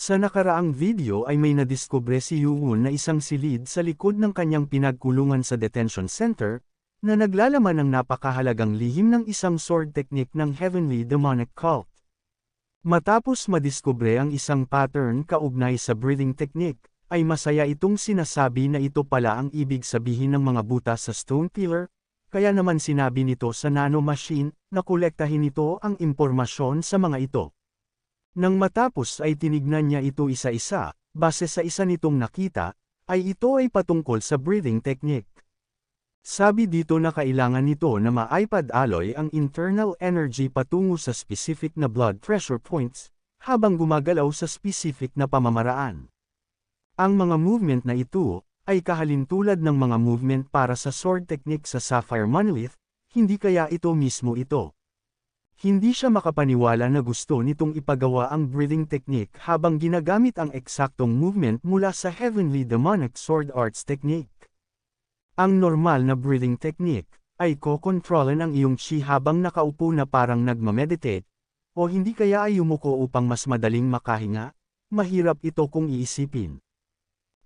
Sa nakaraang video ay may nadiskubre si Yuun na isang silid sa likod ng kanyang pinagkulungan sa detention center, na naglalaman ng napakahalagang lihim ng isang sword technique ng Heavenly Demonic Cult. Matapos madiskubre ang isang pattern kaugnay sa breathing technique, ay masaya itong sinasabi na ito pala ang ibig sabihin ng mga butas sa stone pillar, kaya naman sinabi nito sa nanomachine na kolektahin nito ang impormasyon sa mga ito. Nang matapos ay tinignan niya ito isa-isa, base sa isa nitong nakita, ay ito ay patungkol sa breathing technique. Sabi dito na kailangan nito na ma-iPad alloy ang internal energy patungo sa specific na blood pressure points, habang gumagalaw sa specific na pamamaraan. Ang mga movement na ito, ay kahalintulad ng mga movement para sa sword technique sa Sapphire Monolith, hindi kaya ito mismo ito. Hindi siya makapaniwala na gusto nitong ipagawa ang breathing technique habang ginagamit ang eksaktong movement mula sa Heavenly Demonic Sword Arts Technique. Ang normal na breathing technique ay kokontrolin ang iyong chi habang nakaupo na parang nagmameditate, o hindi kaya ay yumuko upang mas madaling makahinga. Mahirap ito kung iisipin.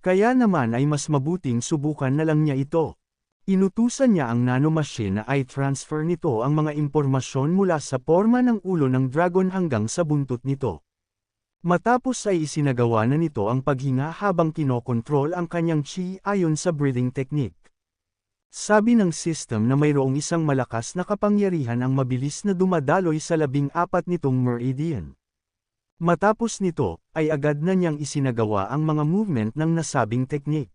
Kaya naman ay mas mabuting subukan na lang niya ito. Inutusan niya ang nanomachine na i-transfer nito ang mga impormasyon mula sa porma ng ulo ng dragon hanggang sa buntot nito. Matapos ay isinagawa na nito ang paghinga habang kinokontrol ang kanyang chi ayon sa breathing technique. Sabi ng system na mayroong isang malakas na kapangyarihan ang mabilis na dumadaloy sa 14 nitong meridian. Matapos nito, ay agad na niyang isinagawa ang mga movement ng nasabing technique.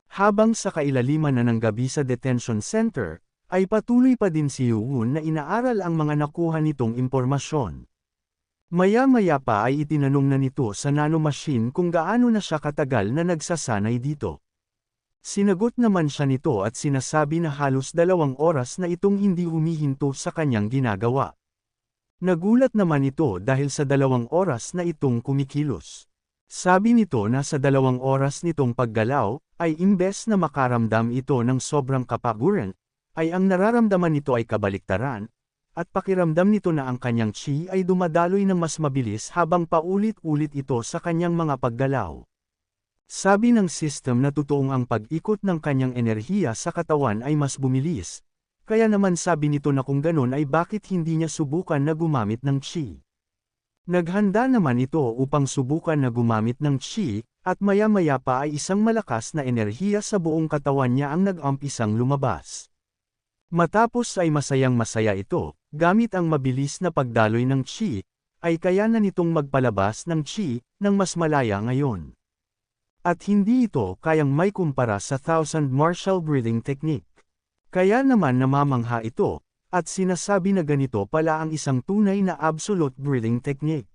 Habang sa kailaliman na ng gabi sa detention center, ay patuloy pa din si Yuun na inaaral ang mga nakuha nitong impormasyon. Maya-maya pa ay itinanong na nito sa nanomachine kung gaano na siya katagal na nagsasanay dito. Sinagot naman siya nito at sinasabi na halos 2 oras na itong hindi humihinto sa kanyang ginagawa. Nagulat naman ito dahil sa 2 oras na itong kumikilos. Sabi nito na sa 2 oras nitong paggalaw, ay imbes na makaramdam ito ng sobrang kapaguran, ay ang nararamdaman nito ay kabaliktaran, at pakiramdam nito na ang kanyang chi ay dumadaloy ng mas mabilis habang paulit-ulit ito sa kanyang mga paggalaw. Sabi ng system na totoong ang pag-ikot ng kanyang enerhiya sa katawan ay mas bumilis, kaya naman sabi nito na kung ganon ay bakit hindi niya subukan na gumamit ng chi. Naghanda naman ito upang subukan na gumamit ng chi, at maya-maya pa ay isang malakas na enerhiya sa buong katawan niya ang nag-umpisang lumabas. Matapos ay masayang-masaya ito, gamit ang mabilis na pagdaloy ng chi, ay kaya na nitong magpalabas ng chi, ng mas malaya ngayon. At hindi ito kayang may kumpara sa Thousand Martial Breathing Technique. Kaya naman namamangha ito, at sinasabi na ganito pala ang isang tunay na absolute breathing technique.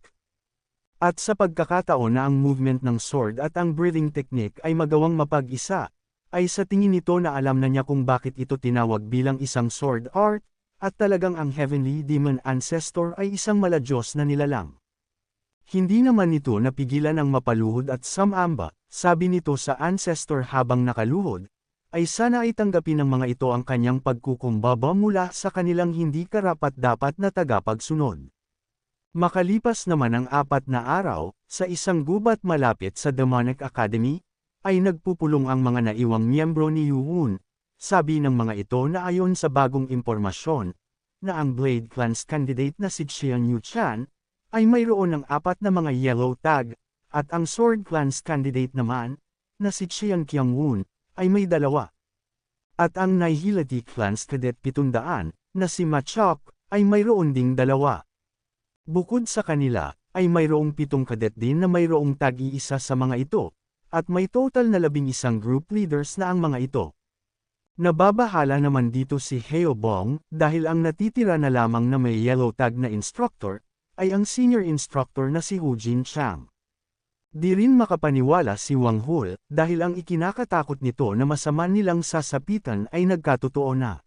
At sa pagkakataon na ang movement ng sword at ang breathing technique ay magawang mapag-isa, ay sa tingin nito na alam na niya kung bakit ito tinawag bilang isang sword art, at talagang ang Heavenly Demon Ancestor ay isang maladios na nilalang. Hindi naman nito napigilan ang mapaluhod at sumamba, sabi nito sa Ancestor habang nakaluhod, ay sana ay tanggapin ng mga ito ang kanyang pagkukumbaba mula sa kanilang hindi karapat-dapat na tagapagsunod. Makalipas naman ang 4 na araw, sa isang gubat malapit sa Demonic Academy, ay nagpupulong ang mga naiwang miyembro ni Yuun. Sabi ng mga ito na ayon sa bagong impormasyon, na ang Blade Clan's candidate na si Xian Yu-chan, ay mayroon ng 4 na mga yellow tag, at ang Sword Clan's candidate naman, na si Xian Kyung-woon, ay may 2. At ang Nihility Clan's cadet 700, na si Machok, ay mayroon ding 2. Bukod sa kanila, ay mayroong 7 cadet din na mayroong tag-iisa sa mga ito, at may total na 11 group leaders na ang mga ito. Nababahala naman dito si Heo Bong, dahil ang natitira na lamang na may yellow tag na instructor, ay ang senior instructor na si Hu Jin Chang. Di rin makapaniwala si Wang Hul, dahil ang ikinakatakot nito na masama nilang sasapitan ay nagkatotoo na.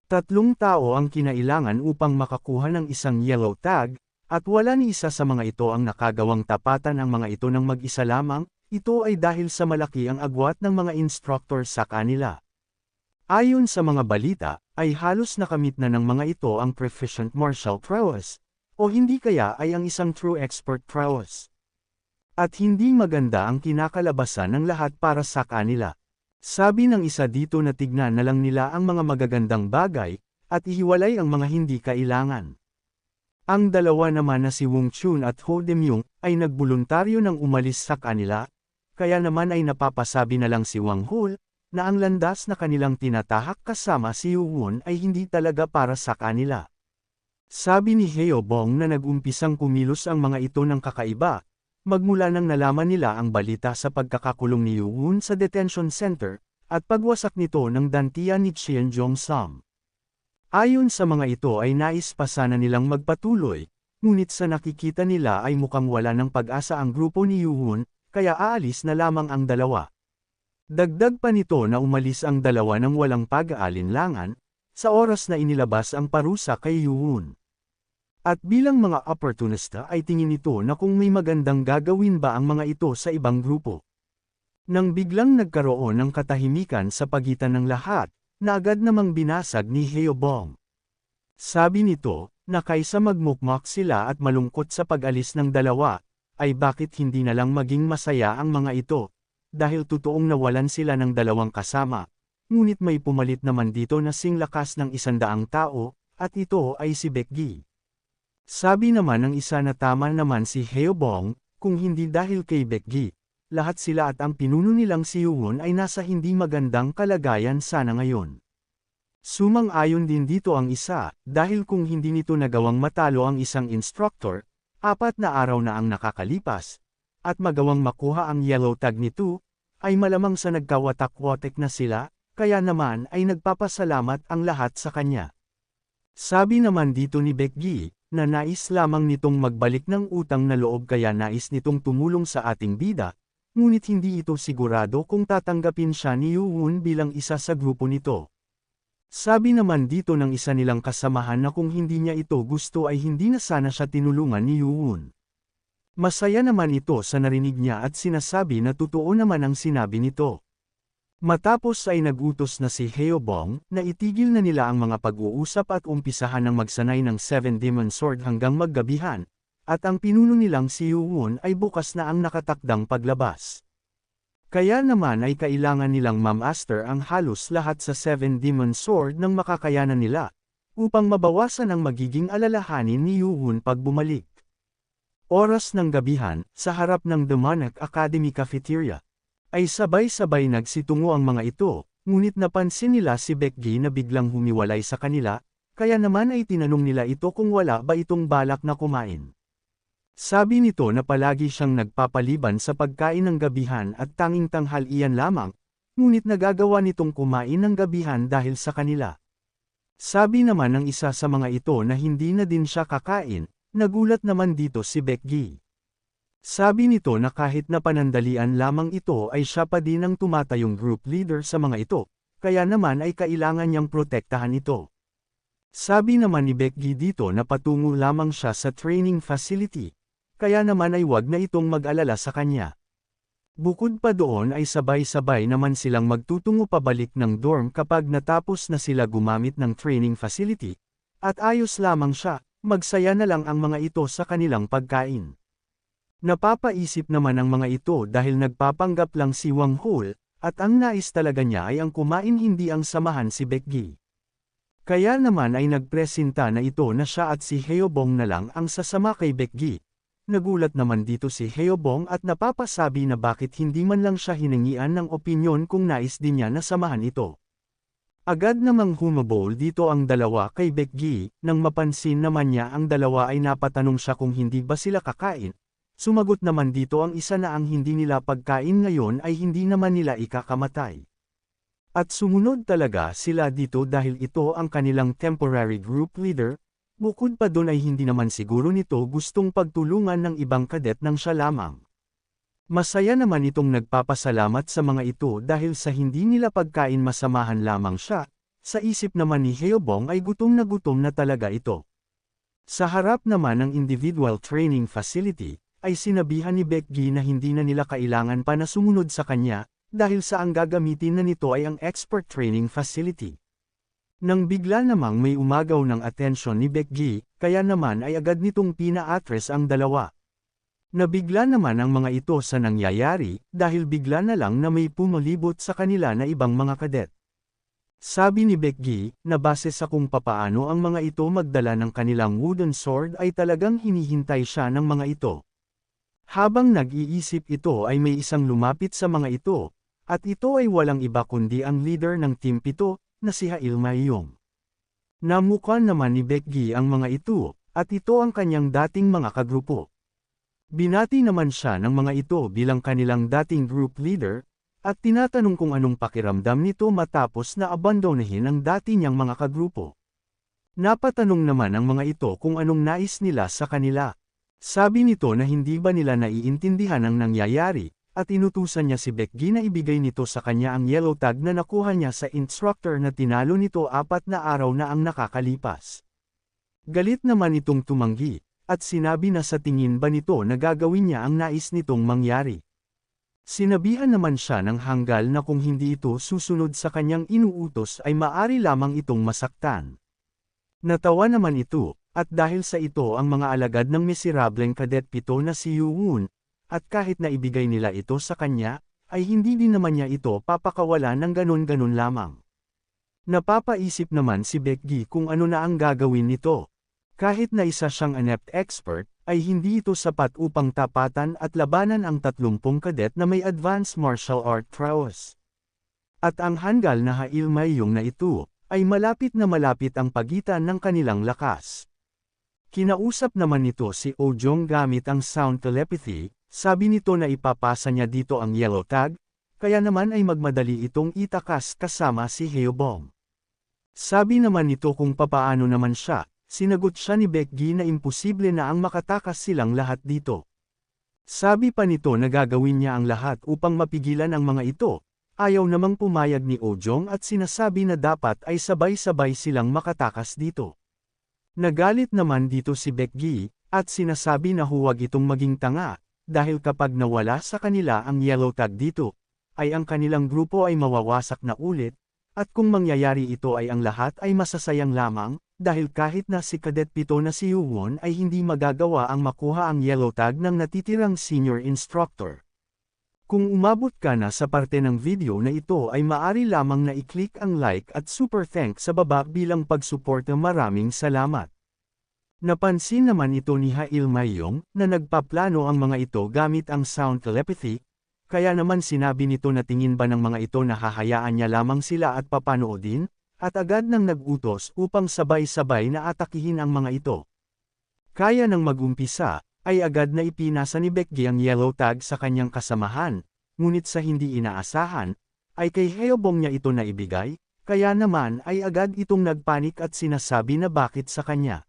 3 tao ang kinailangan upang makakuha ng isang yellow tag, at wala ni isa sa mga ito ang nakagawang tapatan ang mga ito ng mag-isa lamang, ito ay dahil sa malaki ang agwat ng mga instructor sa kanila. Ayon sa mga balita, ay halos nakamit na ng mga ito ang proficient martial prowess, o hindi kaya ay ang isang true expert prowess. At hindi maganda ang kinakalabasan ng lahat para sa kanila. Sabi ng isa dito na tignan na lang nila ang mga magagandang bagay, at ihiwalay ang mga hindi kailangan. Ang dalawa naman na si Wong Chun at Ho Demyung ay nagboluntaryo nang umalis sa kanila, kaya naman ay napapasabi na lang si Wang Hul, na ang landas na kanilang tinatahak kasama si Yuwon ay hindi talaga para sa kanila. Sabi ni Heo Bong na nag-umpisang kumilos ang mga ito ng kakaiba, magmula nang nalaman nila ang balita sa pagkakakulong ni Yuwon sa detention center, at pagwasak nito ng dantian ni Chien Jong-sam. Ayon sa mga ito ay nais pa sana nilang magpatuloy, ngunit sa nakikita nila ay mukhang wala ng pag-asa ang grupo ni Yuwon, kaya aalis na lamang ang dalawa. Dagdag pa nito na umalis ang dalawa ng walang pag-aalinlangan, sa oras na inilabas ang parusa kay Yuwon. At bilang mga opportunista ay tingin nito na kung may magandang gagawin ba ang mga ito sa ibang grupo. Nang biglang nagkaroon ng katahimikan sa pagitan ng lahat, na agad namang binasag ni Heo Bong. Sabi nito, na kaysa magmukmak sila at malungkot sa pag-alis ng dalawa, ay bakit hindi na lang maging masaya ang mga ito, dahil totoong nawalan sila ng dalawang kasama, ngunit may pumalit naman dito na singlakas ng 100 tao, at ito ay si Baekgi. Sabi naman ng isa na tama naman si Heo Bong, kung hindi dahil kay Baekgi, lahat sila at ang pinuno nilang si Yuwon ay nasa hindi magandang kalagayan sana ngayon. Sumang-ayon din dito ang isa, dahil kung hindi nito nagawang matalo ang isang instructor, 4 na araw na ang nakakalipas, at magawang makuha ang yellow tag nito, ay malamang sa nagkawatak-watek na sila, kaya naman ay nagpapasalamat ang lahat sa kanya. Sabi naman dito ni Baekgi, na nais lamang nitong magbalik ng utang na loob kaya nais nitong tumulong sa ating bida, ngunit hindi ito sigurado kung tatanggapin siya ni Yuwon bilang isa sa grupo nito. Sabi naman dito ng isa nilang kasamahan na kung hindi niya ito gusto ay hindi na sana siya tinulungan ni Yuwon. Masaya naman ito sa narinig niya at sinasabi na totoo naman ang sinabi nito. Matapos ay nagutos na si Heo Bong na itigil na nila ang mga pag-uusap at umpisahan ng magsanay ng 7 Demon Sword hanggang maggabihan, at ang pinuno nilang si Yuwon ay bukas na ang nakatakdang paglabas. Kaya naman ay kailangan nilang ma-master ang halos lahat sa 7 Demon Sword ng makakayanan nila, upang mabawasan ang magiging alalahanin ni Yuwon pag bumalik. Oras ng gabihan, sa harap ng Demonic Academy Cafeteria, ay sabay-sabay nagsitungo ang mga ito, ngunit napansin nila si Baekgi na biglang humiwalay sa kanila, kaya naman ay tinanong nila ito kung wala ba itong balak na kumain. Sabi nito na palagi siyang nagpapaliban sa pagkain ng gabihan at tanging tanghalian lamang, ngunit nagagawa nitong kumain ng gabihan dahil sa kanila. Sabi naman ng isa sa mga ito na hindi na din siya kakain, nagulat naman dito si Baekgi. Sabi nito na kahit na panandalian lamang ito ay siya pa din ang tumatayong group leader sa mga ito, kaya naman ay kailangan niyang protektahan ito. Sabi naman ni Baekgi dito na patungo lamang siya sa training facility, kaya naman ay wag na itong mag-alala sa kanya. Bukod pa doon ay sabay-sabay naman silang magtutungo pabalik ng dorm kapag natapos na sila gumamit ng training facility, at ayos lamang siya, magsaya na lang ang mga ito sa kanilang pagkain. Napapaisip naman ang mga ito dahil nagpapanggap lang si Wang Hul, at ang nais talaga niya ay ang kumain hindi ang samahan si Baekgi. Kaya naman ay nagpresenta na ito na siya at si Heo Bong na lang ang sasama kay Baekgi. Nagulat naman dito si Heo Bong at napapasabi na bakit hindi man lang siya hiningian ng opinyon kung nais din niya na samahan ito. Agad namang humabol dito ang dalawa kay Baekgi, nang mapansin naman niya ang dalawa ay napatanong siya kung hindi ba sila kakain. Sumagot naman dito ang isa na ang hindi nila pagkain ngayon ay hindi naman nila ikakamatay. At sumunod talaga sila dito dahil ito ang kanilang temporary group leader, bukod pa doon ay hindi naman siguro nito gustong pagtulungan ng ibang kadet nang siya lamang. Masaya naman itong nagpapasalamat sa mga ito dahil sa hindi nila pagkain masamahan lamang siya, sa isip naman ni Heo Bong ay gutom na talaga ito. Sa harap naman ng individual training facility, ay sinabihan ni Baekgi na hindi na nila kailangan pa na sumunod sa kanya, dahil sa ang gagamitin na nito ay ang expert training facility. Nang bigla namang may umagaw ng atensyon ni Baekgi, kaya naman ay agad nitong pina-address ang dalawa. Nabigla naman ang mga ito sa nangyayari dahil bigla na lang na may pumulibot sa kanila na ibang mga kadet. Sabi ni Becky, na base sa kung papaano ang mga ito magdala ng kanilang wooden sword ay talagang hinihintay siya ng mga ito. Habang nag-iisip ito ay may isang lumapit sa mga ito, at ito ay walang iba kundi ang leader ng Team 7, na si Hail Mayong. Namukha naman ni Becky ang mga ito, at ito ang kanyang dating mga kagrupo. Binati naman siya ng mga ito bilang kanilang dating group leader, at tinatanong kung anong pakiramdam nito matapos na abandonahin ang dati niyang mga kagrupo. Napatanong naman ang mga ito kung anong nais nila sa kanila. Sabi nito na hindi ba nila naiintindihan ang nangyayari, at inutusan niya si Becky na ibigay nito sa kanya ang yellow tag na nakuha niya sa instructor na tinalo nito 4 na araw na ang nakakalipas. Galit naman itong tumanggi, at sinabi na sa tingin ba nito na gagawin niya ang nais nitong mangyari. Sinabihan naman siya ng hanggal na kung hindi ito susunod sa kanyang inuutos ay maari lamang itong masaktan. Natawa naman ito, at dahil sa ito ang mga alagad ng miserableng Cadet 7 na si Yu-won, at kahit na ibigay nila ito sa kanya, ay hindi din naman niya ito papakawalan ng ganun-ganun lamang. Napapaisip naman si Becky kung ano na ang gagawin nito. Kahit na isa siyang adept expert, ay hindi ito sapat upang tapatan at labanan ang 30 kadet na may advanced martial art prowess. At ang hanggal na Hail Mayong na ito, ay malapit na malapit ang pagitan ng kanilang lakas. Kinausap naman nito si Ojong gamit ang sound telepathy, sabi nito na ipapasa niya dito ang yellow tag, kaya naman ay magmadali itong itakas kasama si Heobong. Sabi naman nito kung papaano naman siya. Sinagot siya ni Becky na imposible na ang makatakas silang lahat dito. Sabi pa nito na gagawin niya ang lahat upang mapigilan ang mga ito, ayaw namang pumayag ni Ojong at sinasabi na dapat ay sabay-sabay silang makatakas dito. Nagalit naman dito si Becky, at sinasabi na huwag itong maging tanga, dahil kapag nawala sa kanila ang yellow tag dito, ay ang kanilang grupo ay mawawasak na ulit, at kung mangyayari ito ay ang lahat ay masasayang lamang, dahil kahit na si Cadet 7 na si Yu-won ay hindi magagawa ang makuha ang yellow tag ng natitirang senior instructor. Kung umabot ka na sa parte ng video na ito ay maari lamang na i-click ang like at super thanks sa baba bilang pagsuporta. Maraming salamat. Napansin naman ito ni Hail Mayong na nagpaplano ang mga ito gamit ang sound telepathy, kaya naman sinabi nito na tingin ba ng mga ito na hahayaan niya lamang sila at papanoodin? At agad nang nag-utos upang sabay-sabay na atakihin ang mga ito. Kaya nang mag-umpisa, ay agad na ipinasa ni Becky ang yellow tag sa kanyang kasamahan, ngunit sa hindi inaasahan, ay kay Heobong niya ito naibigay, kaya naman ay agad itong nagpanik at sinasabi na bakit sa kanya.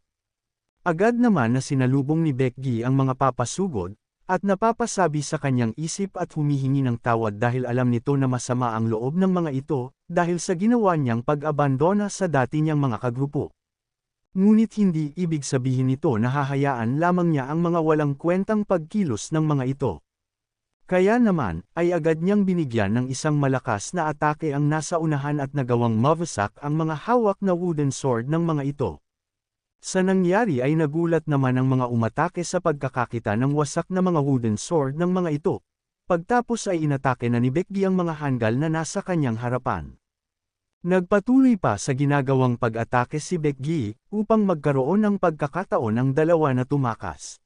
Agad naman na sinalubong ni Becky ang mga papasugod, at napapasabi sa kanyang isip at humihingi ng tawad dahil alam nito na masama ang loob ng mga ito, dahil sa ginawa niyang pag-abandona sa dati niyang mga kagrupo. Ngunit hindi ibig sabihin nito na hahayaan lamang niya ang mga walang kwentang pagkilos ng mga ito. Kaya naman, ay agad niyang binigyan ng isang malakas na atake ang nasa unahan at nagawang mawasak ang mga hawak na wooden sword ng mga ito. Sa nangyari ay nagulat naman ang mga umatake sa pagkakakita ng wasak na mga wooden sword ng mga ito. Pagtapos ay inatake na ni Becky ang mga hanggal na nasa kanyang harapan. Nagpatuloy pa sa ginagawang pag-atake si Becky, upang magkaroon ng pagkakataon ang dalawa na tumakas.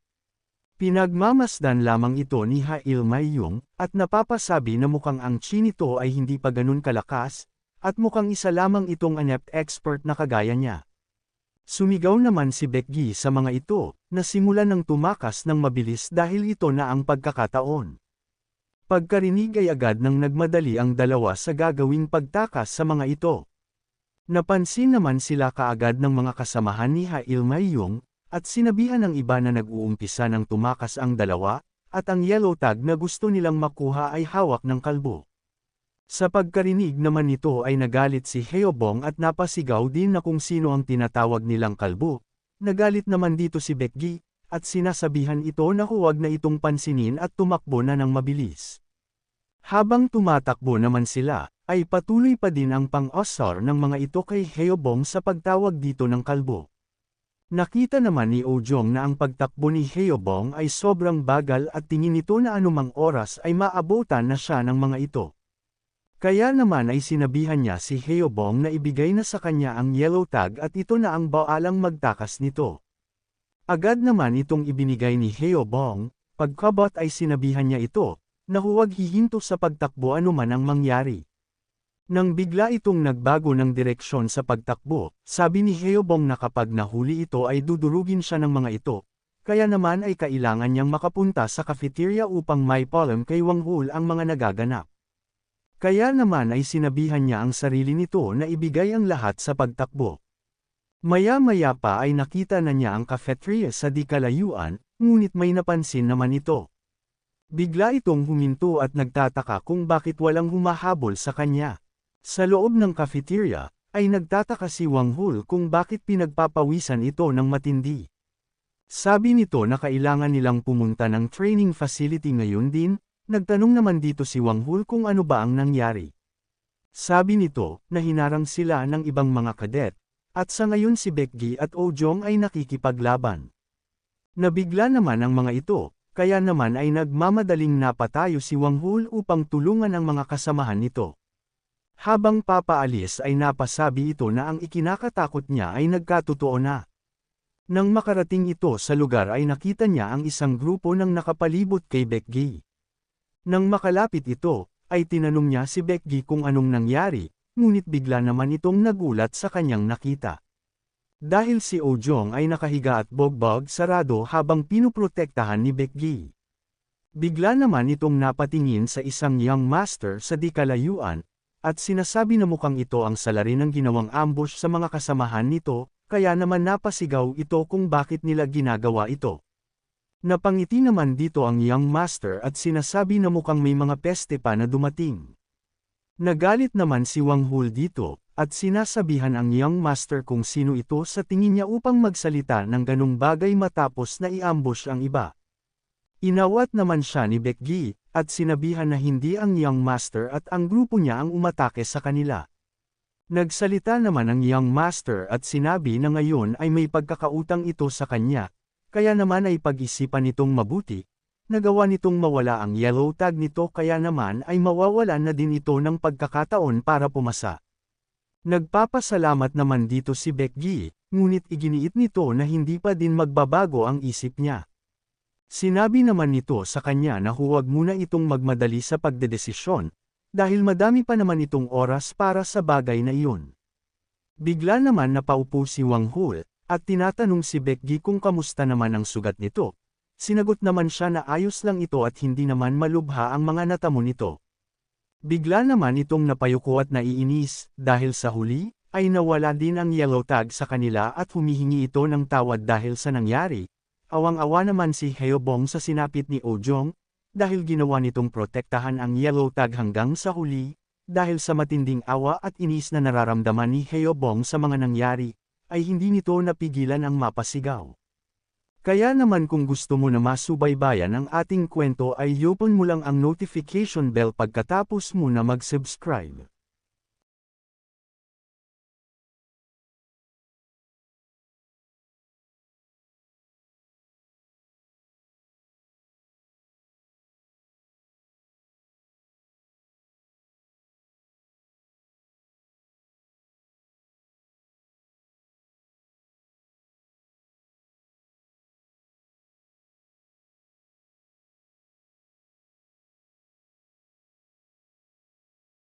Pinagmamasdan lamang ito ni Hail Mayong, at napapasabi na mukhang ang chi nito ay hindi pa ganun kalakas, at mukhang isa lamang itong adept expert na kagaya niya. Sumigaw naman si Becky sa mga ito, na simulan ng tumakas ng mabilis dahil ito na ang pagkakataon. Pagkarinig ay agad nang nagmadali ang dalawa sa gagawing pagtakas sa mga ito. Napansin naman sila kaagad ng mga kasamahan ni Hail Mayong, at sinabihan ng iba na nag-uumpisa ng tumakas ang dalawa, at ang yellow tag na gusto nilang makuha ay hawak ng kalbo. Sa pagkarinig naman nito ay nagalit si Heobong at napasigaw din na kung sino ang tinatawag nilang kalbo. Nagalit naman dito si Becky, at sinasabihan ito na huwag na itong pansinin at tumakbo na ng mabilis. Habang tumatakbo naman sila, ay patuloy pa din ang pang-asar ng mga ito kay Heobong sa pagtawag dito ng kalbo. Nakita naman ni Ojong na ang pagtakbo ni Heobong ay sobrang bagal at tingin nito na anumang oras ay maabutan na siya ng mga ito. Kaya naman ay sinabihan niya si Heobong na ibigay na sa kanya ang yellow tag at ito na ang baalang magtakas nito. Agad naman itong ibinigay ni Heobong, pagkabot ay sinabihan niya ito, na huwag hihinto sa pagtakbo anuman ang mangyari. Nang bigla itong nagbago ng direksyon sa pagtakbo, sabi ni Heobong na kapag nahuli ito ay dudurugin siya ng mga ito, kaya naman ay kailangan niyang makapunta sa cafeteria upang maipaalam kay Wang Hul ang mga nagaganap. Kaya naman ay sinabihan niya ang sarili nito na ibigay ang lahat sa pagtakbo. Maya-maya pa ay nakita na niya ang cafeteria sa di kalayuan, ngunit may napansin naman ito. Bigla itong huminto at nagtataka kung bakit walang humahabol sa kanya. Sa loob ng cafeteria, ay nagtataka si Wang Hul kung bakit pinagpapawisan ito ng matindi. Sabi nito na kailangan nilang pumunta ng training facility ngayon din, nagtanong naman dito si Wang Hul kung ano ba ang nangyari. Sabi nito, na hinarang sila ng ibang mga kadet, at sa ngayon si Baekgi at Ojong ay nakikipaglaban. Nabigla naman ang mga ito, kaya naman ay nagmamadaling napatayo si Wang Hul upang tulungan ang mga kasamahan nito. Habang papaalis ay napasabi ito na ang ikinakatakot niya ay nagkatotoo na. Nang makarating ito sa lugar ay nakita niya ang isang grupo ng nakapalibot kay Baekgi. Nang makalapit ito, ay tinanong niya si Baekgi kung anong nangyari, ngunit bigla naman itong nagulat sa kanyang nakita. Dahil si Ojong ay nakahiga at bogbog sarado habang pinuprotektahan ni Baekgi. Bigla naman itong napatingin sa isang young master sa di kalayuan, at sinasabi na mukhang ito ang salarin ng ginawang ambush sa mga kasamahan nito, kaya naman napasigaw ito kung bakit nila ginagawa ito. Napangiti naman dito ang young master at sinasabi na mukhang may mga peste pa na dumating. Nagalit naman si Wang Hul dito, at sinasabihan ang young master kung sino ito sa tingin niya upang magsalita ng ganung bagay matapos na i-ambush ang iba. Inawat naman siya ni Baekgi, at sinabihan na hindi ang young master at ang grupo niya ang umatake sa kanila. Nagsalita naman ang young master at sinabi na ngayon ay may pagkakautang ito sa kanya, kaya naman ay pag-isipan nitong mabuti, nagawa nitong mawala ang yellow tag nito kaya naman ay mawawalan na din ito ng pagkakataon para pumasa. Nagpapasalamat naman dito si Baekgi, ngunit iginiit nito na hindi pa din magbabago ang isip niya. Sinabi naman nito sa kanya na huwag muna itong magmadali sa pagdedesisyon, dahil madami pa naman itong oras para sa bagay na iyon. Bigla naman napaupo si Wang Hul, at tinatanong si Baekgi kung kamusta naman ang sugat nito. Sinagot naman siya na ayos lang ito at hindi naman malubha ang mga natamo nito. Bigla naman itong napayuko at naiinis, dahil sa huli, ay nawala din ang yellow tag sa kanila at humihingi ito ng tawad dahil sa nangyari. Awang-awa naman si Heobong sa sinapit ni Ojong, dahil ginawa nitong protektahan ang yellow tag hanggang sa huli, dahil sa matinding awa at inis na nararamdaman ni Heobong sa mga nangyari, ay hindi nito napigilan ang mapasigaw. Kaya naman kung gusto mo na masubaybayan ang ating kwento ay i-open mo lang ang notification bell pagkatapos mo na mag-subscribe.